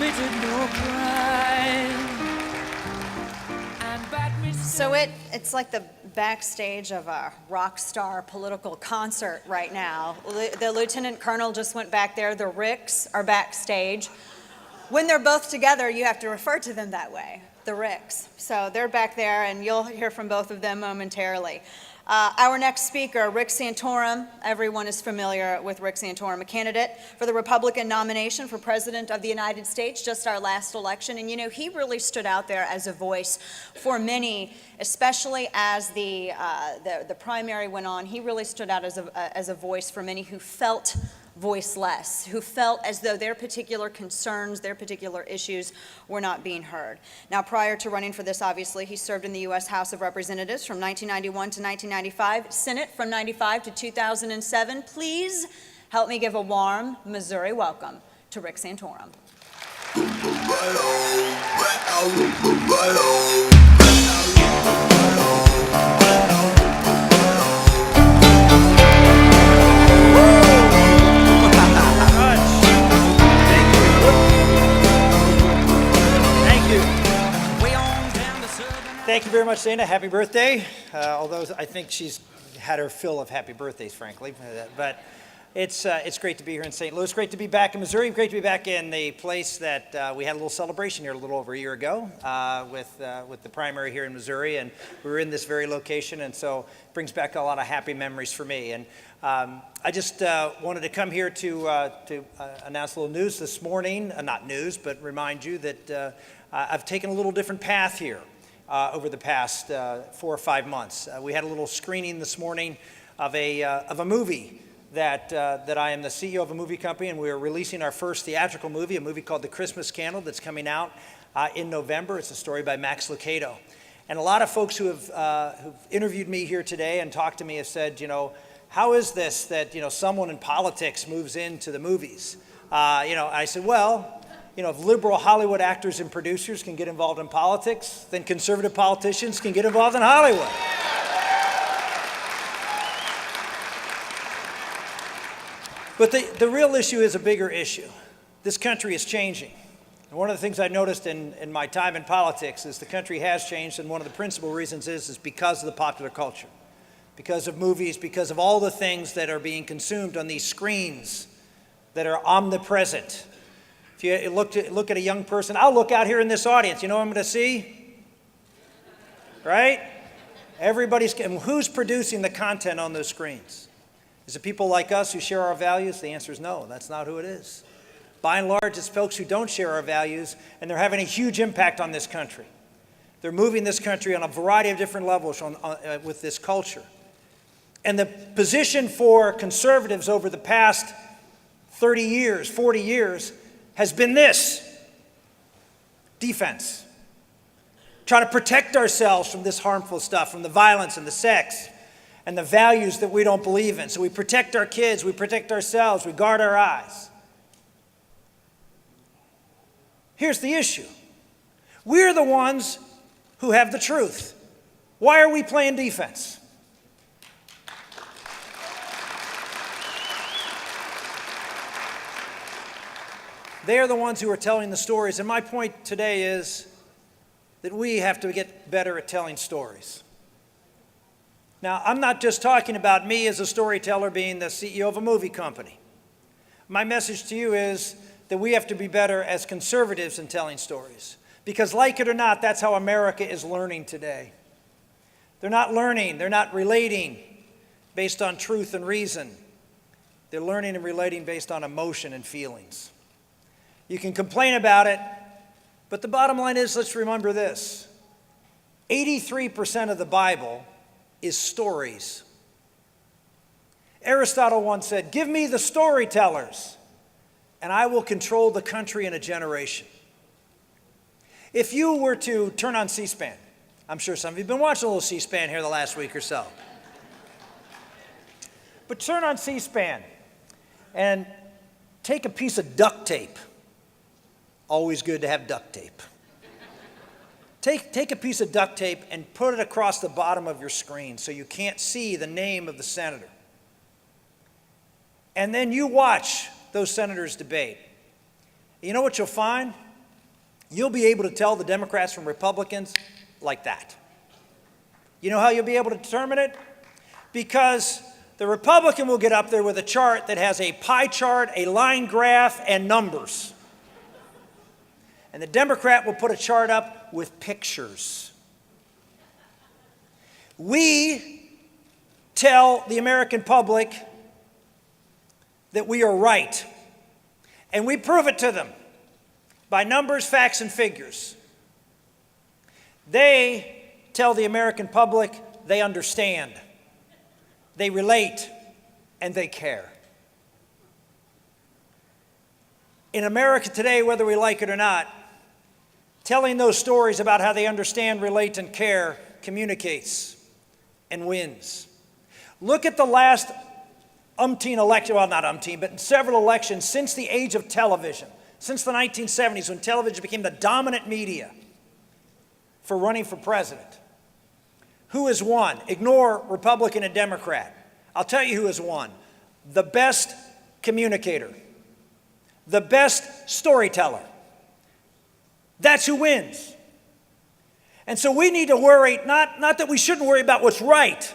committed no crime. And bad mistakes. So it's like the backstage of a rock star political concert right now. The lieutenant colonel just went back there. The Ricks are backstage. When they're both together, you have to refer to them that way, the Ricks. So they're back there, and you'll hear from both of them momentarily. Our next speaker, Rick Santorum. Everyone is familiar with Rick Santorum, a candidate for the Republican nomination for President of the United States, just our last election. And you know, he really stood out there as a voice for many, especially as the primary went on. He really stood out as a voice for many who felt voiceless, who felt as though their particular concerns, their particular issues were not being heard. Now, prior to running for this, obviously, he served in the U.S. House of Representatives from 1991 to 1995, Senate from 95 to 2007. Please help me give a warm Missouri welcome to Rick Santorum. Thank you very much, Dana. Happy birthday. Although I think she's had her fill of happy birthdays, frankly. But it's great to be here in St. Louis. Great to be back in Missouri. Great to be back in the place that we had a little celebration here a little over a year ago with the primary here in Missouri. And we were in this very location, and so it brings back a lot of happy memories for me. And I just wanted to come here to announce a little news this morning. Not news, but remind you that I've taken a little different path here. Over the past 4 or 5 months. We had a little screening this morning of a movie that I am the CEO of a movie company, and we are releasing our first theatrical movie, a movie called The Christmas Candle that's coming out in November. It's a story by Max Lucado. And a lot of folks who've interviewed me here today and talked to me have said, you know, how is this that, you know, someone in politics moves into the movies? I said, well, you know, if liberal Hollywood actors and producers can get involved in politics, then conservative politicians can get involved in Hollywood. But the real issue is a bigger issue. This country is changing. And one of the things I noticed in my time in politics is the country has changed, and one of the principal reasons is because of the popular culture, because of movies, because of all the things that are being consumed on these screens that are omnipresent. If you look at a young person, I'll look out here in this audience. You know what I'm going to see? Right? Who's producing the content on those screens? Is it people like us who share our values? The answer is no. That's not who it is. By and large, it's folks who don't share our values, and they're having a huge impact on this country. They're moving this country on a variety of different levels with this culture. And the position for conservatives over the past 30 years, 40 years, has been this: defense. Try to protect ourselves from this harmful stuff, from the violence and the sex and the values that we don't believe in. So we protect our kids, we protect ourselves, we guard our eyes. Here's the issue. We're the ones who have the truth. Why are we playing defense? They are the ones who are telling the stories. And my point today is that we have to get better at telling stories. Now, I'm not just talking about me as a storyteller being the CEO of a movie company. My message to you is that we have to be better as conservatives in telling stories. Because like it or not, that's how America is learning today. They're not learning, they're not relating based on truth and reason. They're learning and relating based on emotion and feelings. You can complain about it, but the bottom line is, let's remember this. 83% of the Bible is stories. Aristotle once said, "Give me the storytellers, and I will control the country in a generation." If you were to turn on C-SPAN, I'm sure some of you have been watching a little C-SPAN here the last week or so. But turn on C-SPAN and take a piece of duct tape. Always good to have duct tape. Take a piece of duct tape and put it across the bottom of your screen so you can't see the name of the senator. And then you watch those senators debate. You know what you'll find? you'll be able to tell the Democrats from Republicans like that. You know how you'll be able to determine it? Because the Republican will get up there with a chart that has a pie chart, a line graph, and numbers. And the Democrat will put a chart up with pictures. We tell the American public that we are right. And we prove it to them by numbers, facts, and figures. They tell the American public they understand, they relate, and they care. In America today, whether we like it or not, telling those stories about how they understand, relate, and care communicates and wins. Look at the last umpteen election, well, not umpteen, but in several elections since the age of television, since the 1970s when television became the dominant media for running for president. Who has won? Ignore Republican and Democrat. I'll tell you who has won. The best communicator, the best storyteller. That's who wins. And so we need to worry, not that we shouldn't worry about what's right.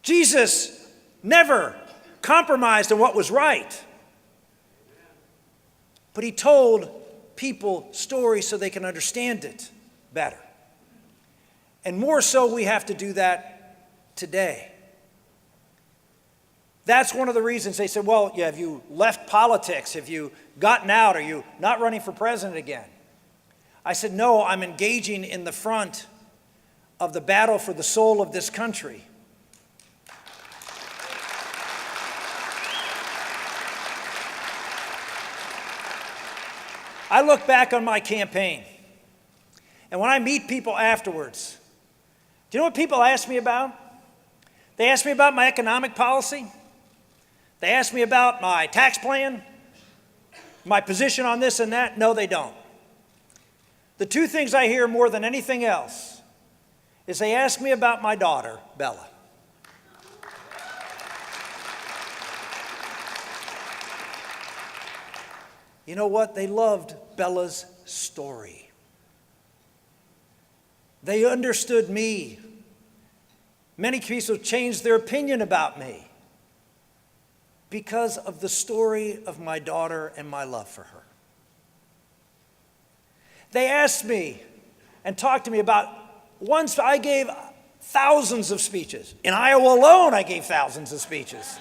Jesus never compromised on what was right. But he told people stories so they can understand it better. And more so, we have to do that today. That's one of the reasons they said, well, yeah, have you left politics? Have you gotten out? Are you not running for president again? I said, no, I'm engaging in the front of the battle for the soul of this country. I look back on my campaign, and when I meet people afterwards, do you know what people ask me about? They ask me about my economic policy. They ask me about my tax plan, my position on this and that. No, they don't. The two things I hear more than anything else is they ask me about my daughter, Bella. You know what? They loved Bella's story. They understood me. Many people changed their opinion about me because of the story of my daughter and my love for her. They asked me and talked to me about, once I gave thousands of speeches. In Iowa alone, I gave thousands of speeches.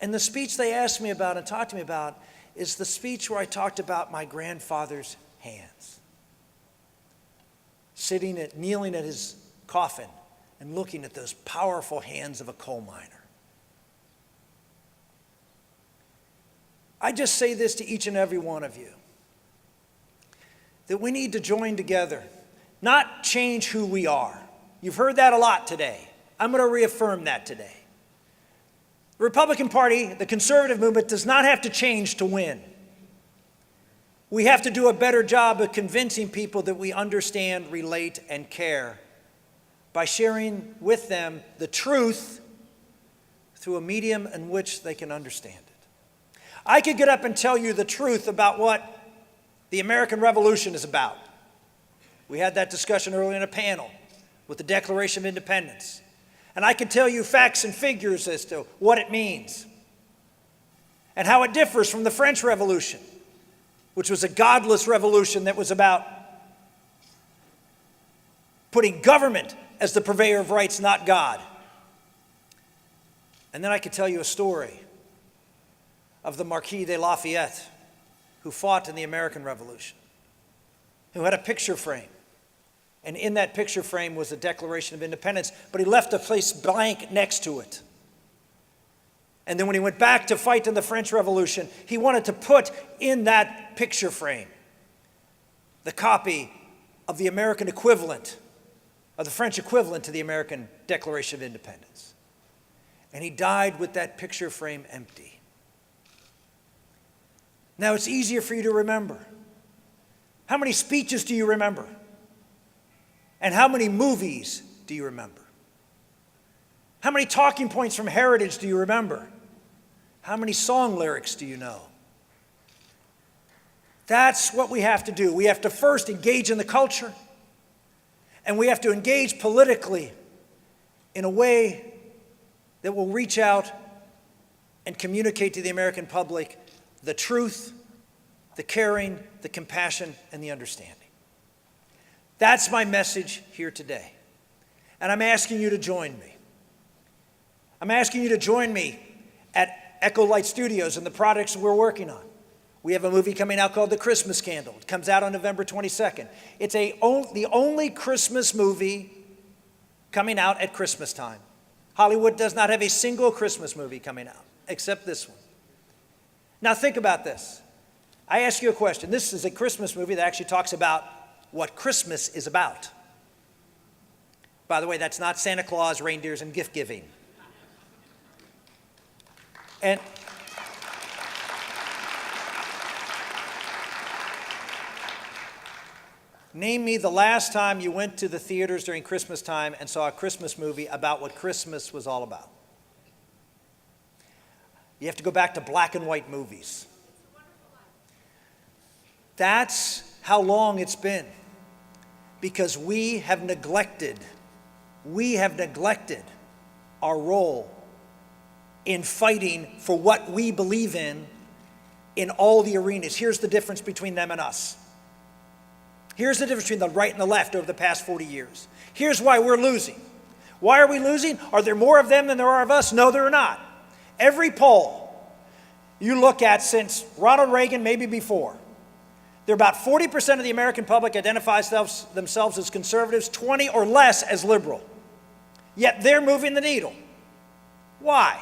And the speech they asked me about and talked to me about is the speech where I talked about my grandfather's hands. Kneeling at his coffin and looking at those powerful hands of a coal miner. I just say this to each and every one of you, that we need to join together, not change who we are. You've heard that a lot today. I'm going to reaffirm that today. The Republican Party, the conservative movement, does not have to change to win. We have to do a better job of convincing people that we understand, relate, and care by sharing with them the truth through a medium in which they can understand it. I could get up and tell you the truth about what the American Revolution is about. We had that discussion earlier in a panel with the Declaration of Independence. And I could tell you facts and figures as to what it means and how it differs from the French Revolution, which was a godless revolution that was about putting government as the purveyor of rights, not God. And then I could tell you a story of the Marquis de Lafayette, who fought in the American Revolution, who had a picture frame. And in that picture frame was the Declaration of Independence, but he left a place blank next to it. And then when he went back to fight in the French Revolution, he wanted to put in that picture frame the copy of the American equivalent, of the French equivalent to the American Declaration of Independence. And he died with that picture frame empty. Now it's easier for you to remember. How many speeches do you remember? And how many movies do you remember? How many talking points from Heritage do you remember? How many song lyrics do you know? That's what we have to do. We have to first engage in the culture, and we have to engage politically in a way that will reach out and communicate to the American public the truth, the caring, the compassion, and the understanding. That's my message here today. And I'm asking you to join me. I'm asking you to join me at Echo Light Studios and the projects we're working on. We have a movie coming out called The Christmas Candle. It comes out on November 22nd. It's the only Christmas movie coming out at Christmas time. Hollywood does not have a single Christmas movie coming out, except this one. Now think about this. I ask you a question. This is a Christmas movie that actually talks about what Christmas is about. By the way, that's not Santa Claus, reindeers, and gift giving. And name me the last time you went to the theaters during Christmas time and saw a Christmas movie about what Christmas was all about. You have to go back to black and white movies. That's how long it's been, because we have neglected our role in fighting for what we believe in all the arenas. Here's the difference between them and us. Here's the difference between the right and the left over the past 40 years. Here's why we're losing. Why are we losing? Are there more of them than there are of us? No, there are not. Every poll you look at since Ronald Reagan, maybe before, there are about 40% of the American public identifies themselves as conservatives, 20 or less as liberal. Yet they're moving the needle. Why?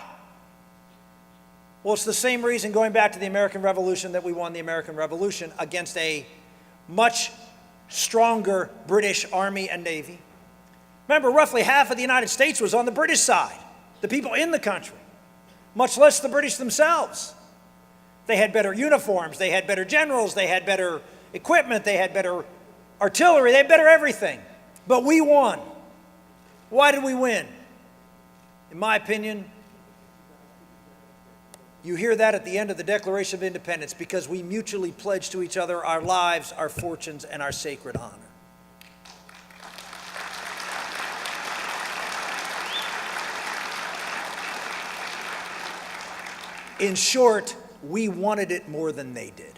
Well, it's the same reason, going back to the American Revolution, that we won the American Revolution against a much stronger British Army and Navy. Remember, roughly half of the United States was on the British side, the people in the country, much less the British themselves. They had better uniforms, they had better generals, they had better equipment, they had better artillery, they had better everything. But we won. Why did we win? In my opinion, you hear that at the end of the Declaration of Independence, because we mutually pledged to each other our lives, our fortunes, and our sacred honor. In short, we wanted it more than they did.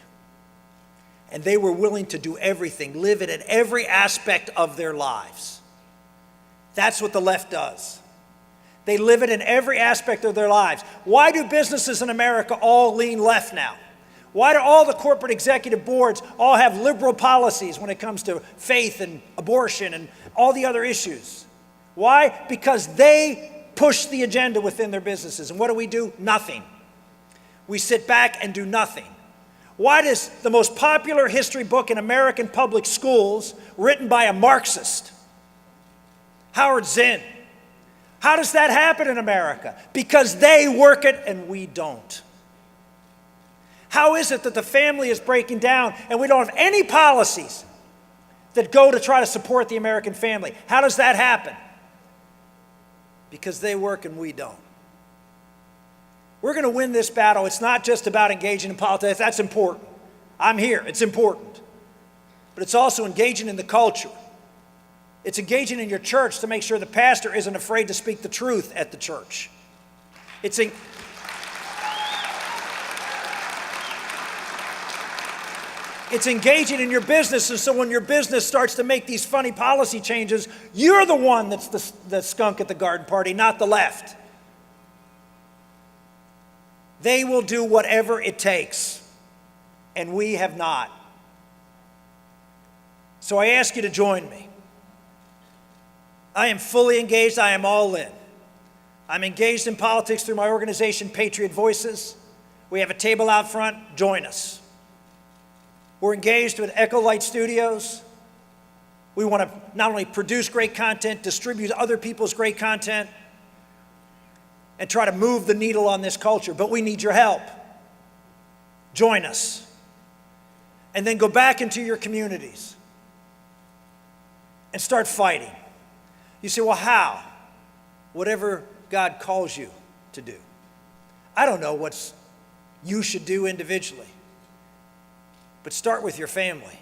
And they were willing to do everything, live it in every aspect of their lives. That's what the left does. They live it in every aspect of their lives. Why do businesses in America all lean left now? Why do all the corporate executive boards all have liberal policies when it comes to faith and abortion and all the other issues? Why? Because they push the agenda within their businesses. And what do? Nothing. We sit back and do nothing. Why does the most popular history book in American public schools, written by a Marxist, Howard Zinn, how does that happen in America? Because they work it and we don't. How is it that the family is breaking down and we don't have any policies that go to try to support the American family? How does that happen? Because they work and we don't. We're going to win this battle. It's not just about engaging in politics. That's important. I'm here. It's important. But it's also engaging in the culture. It's engaging in your church to make sure the pastor isn't afraid to speak the truth at the church. It's engaging in your business, and so when your business starts to make these funny policy changes, you're the one that's the skunk at the garden party, not the left. They will do whatever it takes, and we have not. So I ask you to join me. I am fully engaged. I am all in. I'm engaged in politics through my organization, Patriot Voices. We have a table out front. Join us. We're engaged with Echo Light Studios. We want to not only produce great content, distribute other people's great content, and try to move the needle on this culture, but we need your help. Join us. And then go back into your communities and start fighting. You say, well, how? Whatever God calls you to do. I don't know what you should do individually. But start with your family.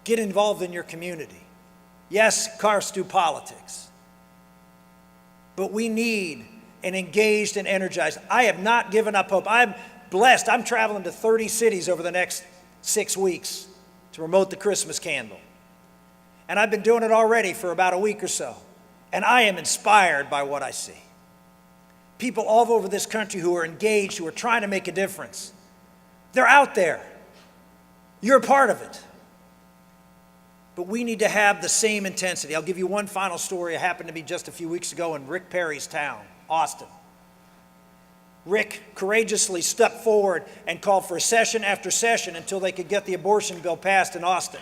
Get involved in your community. Yes, cars do politics. But we need an engaged and energized. I have not given up hope. I'm blessed. I'm traveling to 30 cities over the next 6 weeks to promote the Christmas candle. And I've been doing it already for about a week or so. And I am inspired by what I see. People all over this country who are engaged, who are trying to make a difference. They're out there. You're a part of it. But we need to have the same intensity. I'll give you one final story. It happened to me just a few weeks ago in Rick Perry's town, Austin. Rick courageously stepped forward and called for session after session until they could get the abortion bill passed in Austin.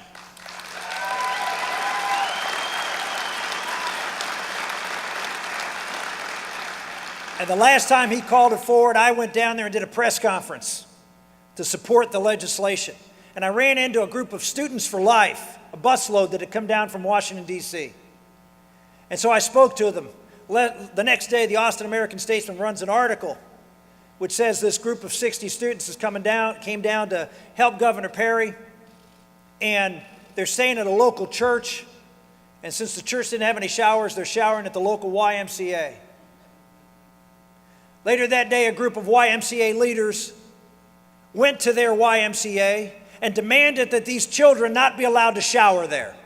And the last time he called it forward, I went down there and did a press conference to support the legislation. And I ran into a group of Students for Life, a busload that had come down from Washington, D.C. And so I spoke to them. The next day, the Austin American-Statesman runs an article which says this group of 60 students came down to help Governor Perry. And they're staying at a local church. And since the church didn't have any showers, they're showering at the local YMCA. Later that day, a group of YMCA leaders went to their YMCA and demanded that these children not be allowed to shower there.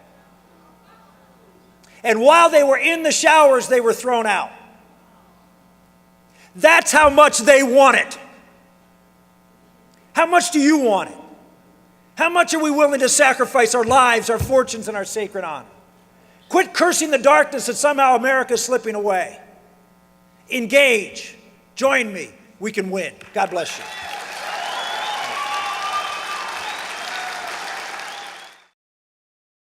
And while they were in the showers, they were thrown out. That's how much they want it. How much do you want it? How much are we willing to sacrifice our lives, our fortunes, and our sacred honor? Quit cursing the darkness that somehow America is slipping away. Engage. Join me. We can win. God bless you.